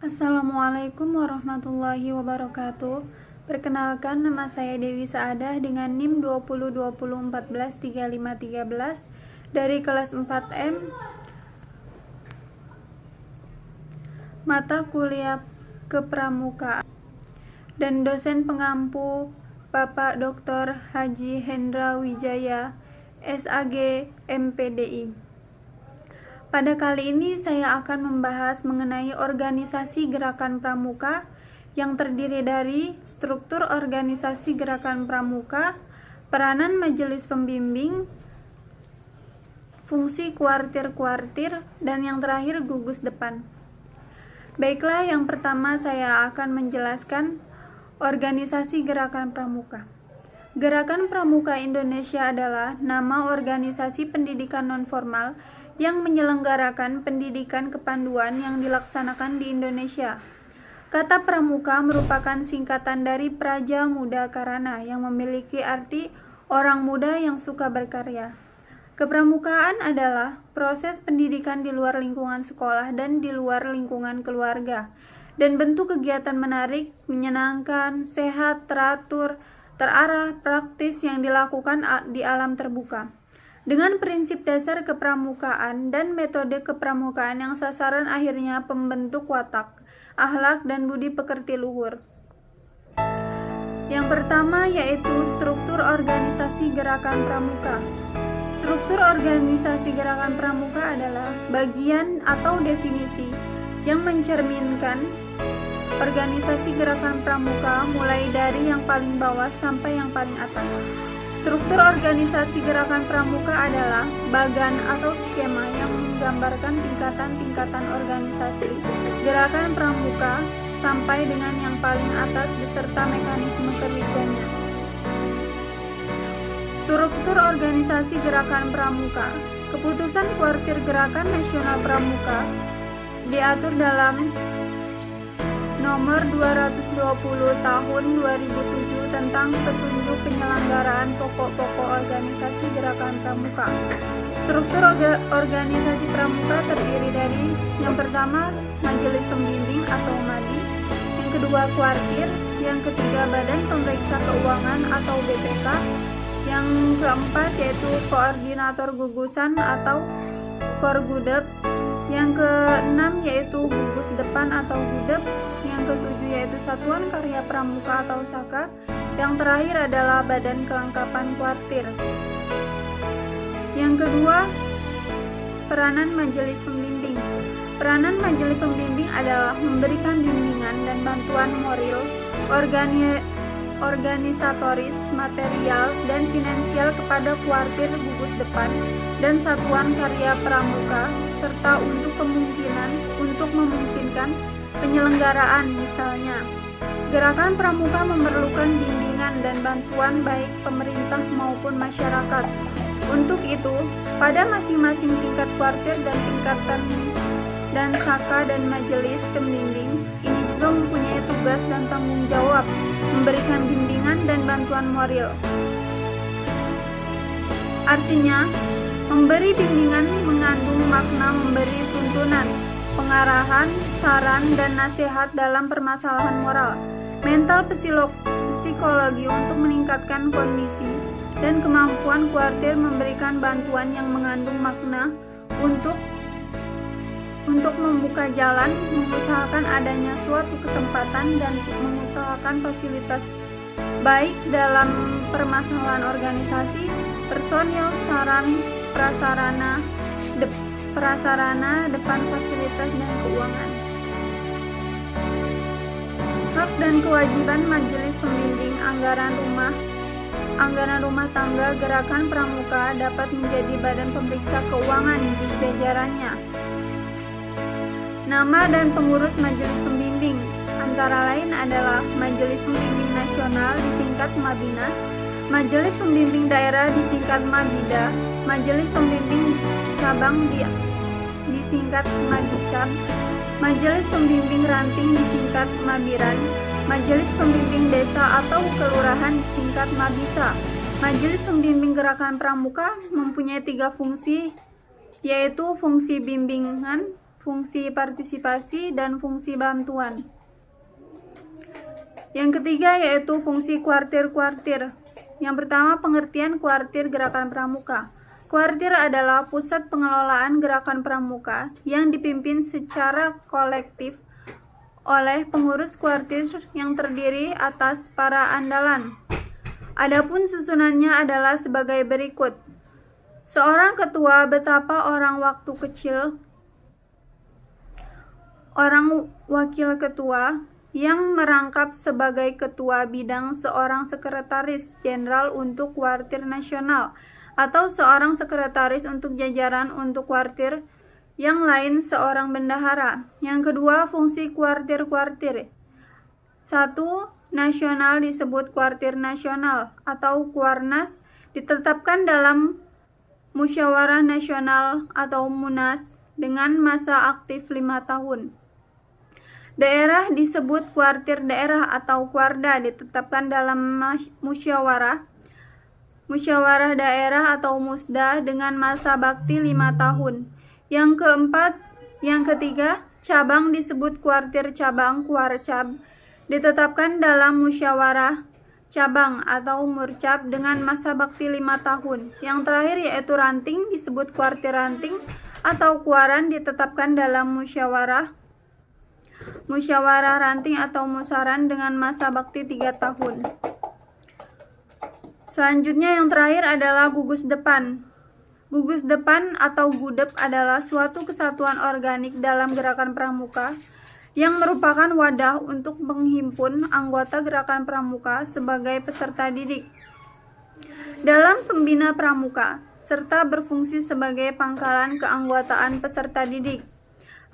Assalamualaikum warahmatullahi wabarakatuh. Perkenalkan, nama saya Dewi Saadah dengan NIM 2020143513 dari kelas 4M, mata kuliah Kepramukaan, dan dosen pengampu Bapak Dr. Haji Hendra Wijaya, SAG MPDI. Pada kali ini saya akan membahas mengenai organisasi Gerakan Pramuka yang terdiri dari struktur organisasi Gerakan Pramuka, peranan majelis pembimbing, fungsi kuartir-kuartir, dan yang terakhir gugus depan. Baiklah, yang pertama saya akan menjelaskan organisasi Gerakan Pramuka. Gerakan Pramuka Indonesia adalah nama organisasi pendidikan nonformal yang menyelenggarakan pendidikan kepanduan yang dilaksanakan di Indonesia. Kata pramuka merupakan singkatan dari Praja Muda Karana yang memiliki arti orang muda yang suka berkarya. Kepramukaan adalah proses pendidikan di luar lingkungan sekolah dan di luar lingkungan keluarga, dan bentuk kegiatan menarik, menyenangkan, sehat, teratur, terarah, praktis yang dilakukan di alam terbuka. Dengan prinsip dasar kepramukaan dan metode kepramukaan yang sasaran akhirnya pembentuk watak, akhlak, dan budi pekerti luhur. Yang pertama yaitu struktur organisasi Gerakan Pramuka. Struktur organisasi Gerakan Pramuka adalah bagian atau definisi yang mencerminkan organisasi Gerakan Pramuka mulai dari yang paling bawah sampai yang paling atas. Struktur organisasi Gerakan Pramuka adalah bagan atau skema yang menggambarkan tingkatan-tingkatan organisasi Gerakan Pramuka sampai dengan yang paling atas beserta mekanisme kerjanya. Struktur organisasi Gerakan Pramuka. Keputusan Kuartir Gerakan Nasional Pramuka diatur dalam Nomor 220 Tahun 2007 tentang petunjuk penyelenggaraan pokok-pokok organisasi Gerakan Pramuka. Struktur organisasi Pramuka terdiri dari yang pertama Majelis Pembimbing atau MADI, yang kedua Kuartir, yang ketiga Badan Pemeriksa Keuangan atau BPK, yang keempat yaitu Koordinator Gugusan atau Korgudep, yang keenam yaitu gugus depan atau gudep, yang ketujuh yaitu Satuan Karya Pramuka atau SAKA, yang terakhir adalah Badan Kelengkapan Kuartir. Yang kedua, peranan majelis pembimbing. Peranan majelis pembimbing adalah memberikan bimbingan dan bantuan moral, organisatoris, material, dan finansial kepada kuartir gugus depan dan satuan karya pramuka, serta untuk memungkinkan penyelenggaraan. Misalnya, Gerakan Pramuka memerlukan bimbingan dan bantuan baik pemerintah maupun masyarakat. Untuk itu, pada masing-masing tingkat kuartir dan tingkatan dan SAKA dan majelis pembimbing ini juga mempunyai tugas dan tanggung jawab memberikan bimbingan dan bantuan moral. Artinya, memberi bimbingan mengandung makna memberi tuntunan, pengarahan, saran, dan nasihat dalam permasalahan moral, mental, psikologi untuk meningkatkan kondisi dan kemampuan kuartir memberikan bantuan yang mengandung makna untuk membuka jalan, mengusahakan adanya suatu kesempatan, dan mengusahakan fasilitas baik dalam permasalahan organisasi, personil, saran, prasarana, depan fasilitas, dan keuangan. Hak dan kewajiban majelis pembimbing anggaran rumah tangga Gerakan Pramuka dapat menjadi badan pemeriksa keuangan di jajarannya. Nama dan pengurus majelis pembimbing antara lain adalah Majelis Pembimbing Nasional disingkat Mabinas, Majelis Pembimbing Daerah disingkat Mabida, Majelis Pembimbing Cabang disingkat Magicam, Majelis Pembimbing Ranting disingkat Mabiran, Majelis Pembimbing Desa atau Kelurahan disingkat Mabisa. Majelis Pembimbing Gerakan Pramuka mempunyai 3 fungsi, yaitu fungsi bimbingan, fungsi partisipasi, dan fungsi bantuan. Yang ketiga yaitu fungsi kuartir-kuartir. Yang pertama, pengertian kuartir gerakan pramuka. Kuartir adalah pusat pengelolaan gerakan pramuka yang dipimpin secara kolektif oleh pengurus kuartir yang terdiri atas para andalan. Adapun susunannya adalah sebagai berikut. Seorang ketua, betapa orang wakil ketua yang merangkap sebagai ketua bidang, seorang sekretaris jenderal untuk kuartir nasional atau seorang sekretaris untuk jajaran untuk kuartir yang lain, seorang bendahara. Yang kedua, fungsi kuartir-kuartir. 1. Nasional disebut kuartir nasional atau Kuarnas, ditetapkan dalam Musyawarah Nasional atau Munas dengan masa aktif 5 tahun. Daerah disebut kuartir daerah atau Kuarda, ditetapkan dalam musyawarah daerah atau Musda dengan masa bakti 5 tahun. Yang ketiga, cabang disebut kuartir cabang, Kuarcab, ditetapkan dalam musyawarah cabang atau Murcab dengan masa bakti 5 tahun. Yang terakhir yaitu ranting disebut kuartir ranting atau Kuaran, ditetapkan dalam musyawarah ranting atau musaran dengan masa bakti 3 tahun. Selanjutnya yang terakhir adalah gugus depan. Gugus depan atau gudep adalah suatu kesatuan organik dalam gerakan pramuka yang merupakan wadah untuk menghimpun anggota gerakan pramuka sebagai peserta didik dalam pembina pramuka, serta berfungsi sebagai pangkalan keanggotaan peserta didik.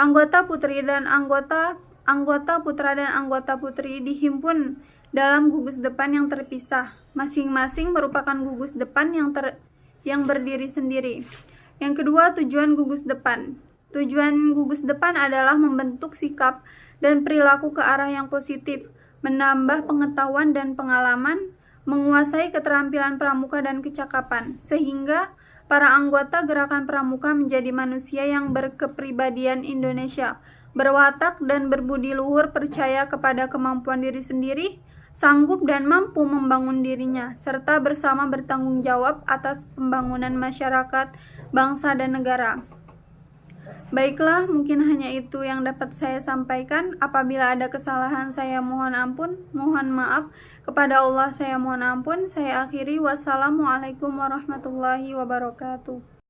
Anggota putra dan anggota putri dihimpun dalam gugus depan yang terpisah. Masing-masing merupakan gugus depan yang berdiri sendiri. Yang kedua, tujuan gugus depan. Tujuan gugus depan adalah membentuk sikap dan perilaku ke arah yang positif, menambah pengetahuan dan pengalaman, menguasai keterampilan pramuka dan kecakapan, sehingga para anggota gerakan pramuka menjadi manusia yang berkepribadian Indonesia, berwatak dan berbudi luhur, percaya kepada kemampuan diri sendiri, sanggup dan mampu membangun dirinya, serta bersama bertanggung jawab atas pembangunan masyarakat, bangsa, dan negara. Baiklah, mungkin hanya itu yang dapat saya sampaikan. Apabila ada kesalahan, saya mohon ampun, mohon maaf. Kepada Allah saya mohon ampun. Saya akhiri. Wassalamualaikum warahmatullahi wabarakatuh.